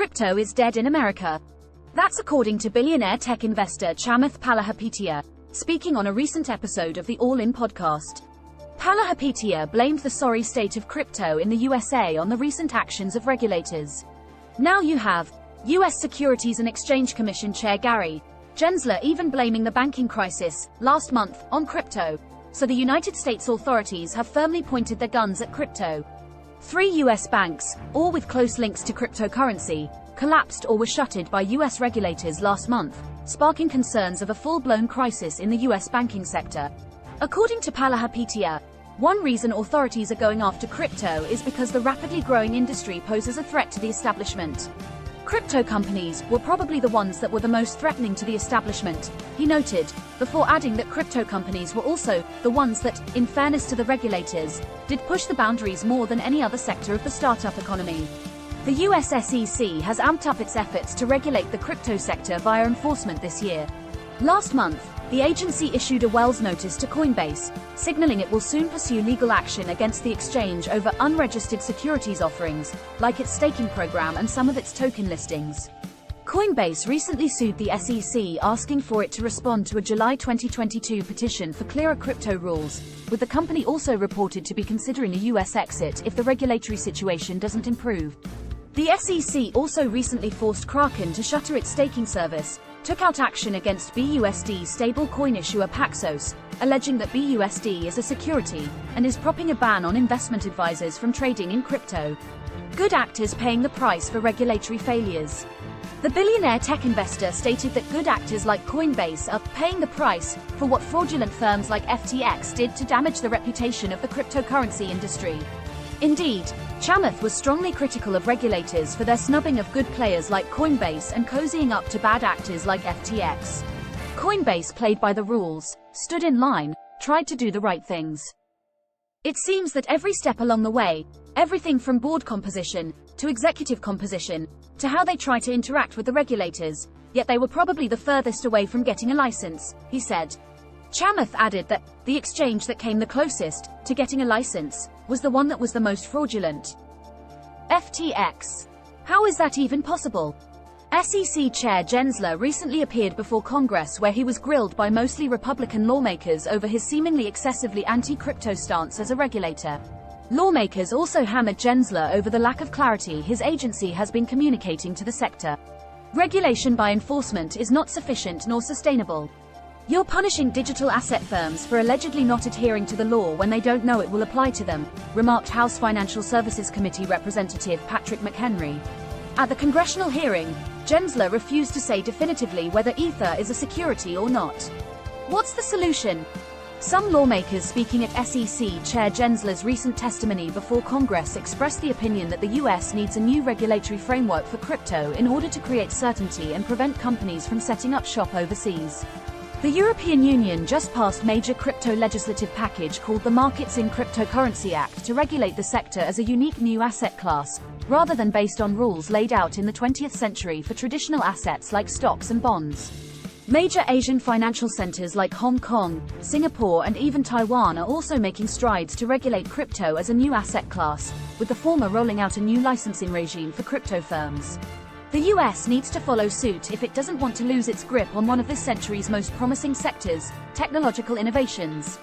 Crypto is dead in America. That's according to billionaire tech investor Chamath Palihapitiya, speaking on a recent episode of the All In podcast. Palihapitiya blamed the sorry state of crypto in the USA on the recent actions of regulators. Now you have U.S. Securities and Exchange Commission Chair Gary Gensler even blaming the banking crisis last month on crypto. So the United States authorities have firmly pointed their guns at crypto. 3 U.S. banks, all with close links to cryptocurrency, collapsed or were shuttered by U.S. regulators last month, sparking concerns of a full-blown crisis in the U.S. banking sector. According to Palihapitiya, one reason authorities are going after crypto is because the rapidly growing industry poses a threat to the establishment. Crypto companies were probably the ones that were the most threatening to the establishment, he noted, before adding that crypto companies were also the ones that, in fairness to the regulators, did push the boundaries more than any other sector of the startup economy. The US SEC has amped up its efforts to regulate the crypto sector via enforcement this year. Last month, the agency issued a Wells notice to Coinbase, signaling it will soon pursue legal action against the exchange over unregistered securities offerings, like its staking program and some of its token listings. Coinbase recently sued the SEC asking for it to respond to a July 2022 petition for clearer crypto rules, with the company also reported to be considering a US exit if the regulatory situation doesn't improve. The SEC also recently forced Kraken to shutter its staking service, took out action against BUSD stablecoin issuer Paxos, alleging that BUSD is a security, and is propping a ban on investment advisors from trading in crypto. Good actors paying the price for regulatory failures. The billionaire tech investor stated that good actors like Coinbase are paying the price for what fraudulent firms like FTX did to damage the reputation of the cryptocurrency industry. Indeed, Chamath was strongly critical of regulators for their snubbing of good players like Coinbase and cozying up to bad actors like FTX. Coinbase played by the rules, stood in line, tried to do the right things. It seems that every step along the way, everything from board composition, to executive composition, to how they try to interact with the regulators, yet they were probably the furthest away from getting a license, he said. Chamath added that the exchange that came the closest to getting a license was the one that was the most fraudulent. FTX. How is that even possible? SEC Chair Gensler recently appeared before Congress where he was grilled by mostly Republican lawmakers over his seemingly excessively anti-crypto stance as a regulator. Lawmakers also hammered Gensler over the lack of clarity his agency has been communicating to the sector. Regulation by enforcement is not sufficient nor sustainable. You're punishing digital asset firms for allegedly not adhering to the law when they don't know it will apply to them, remarked House Financial Services Committee Representative Patrick McHenry. At the congressional hearing, Gensler refused to say definitively whether Ether is a security or not. What's the solution? Some lawmakers speaking at SEC Chair Gensler's recent testimony before Congress expressed the opinion that the US needs a new regulatory framework for crypto in order to create certainty and prevent companies from setting up shop overseas. The European Union just passed major crypto legislative package called the Markets in Cryptocurrency Act to regulate the sector as a unique new asset class, rather than based on rules laid out in the 20th century for traditional assets like stocks and bonds. Major Asian financial centers like Hong Kong, Singapore and even Taiwan are also making strides to regulate crypto as a new asset class, with the former rolling out a new licensing regime for crypto firms. The US needs to follow suit if it doesn't want to lose its grip on one of this century's most promising sectors, technological innovations.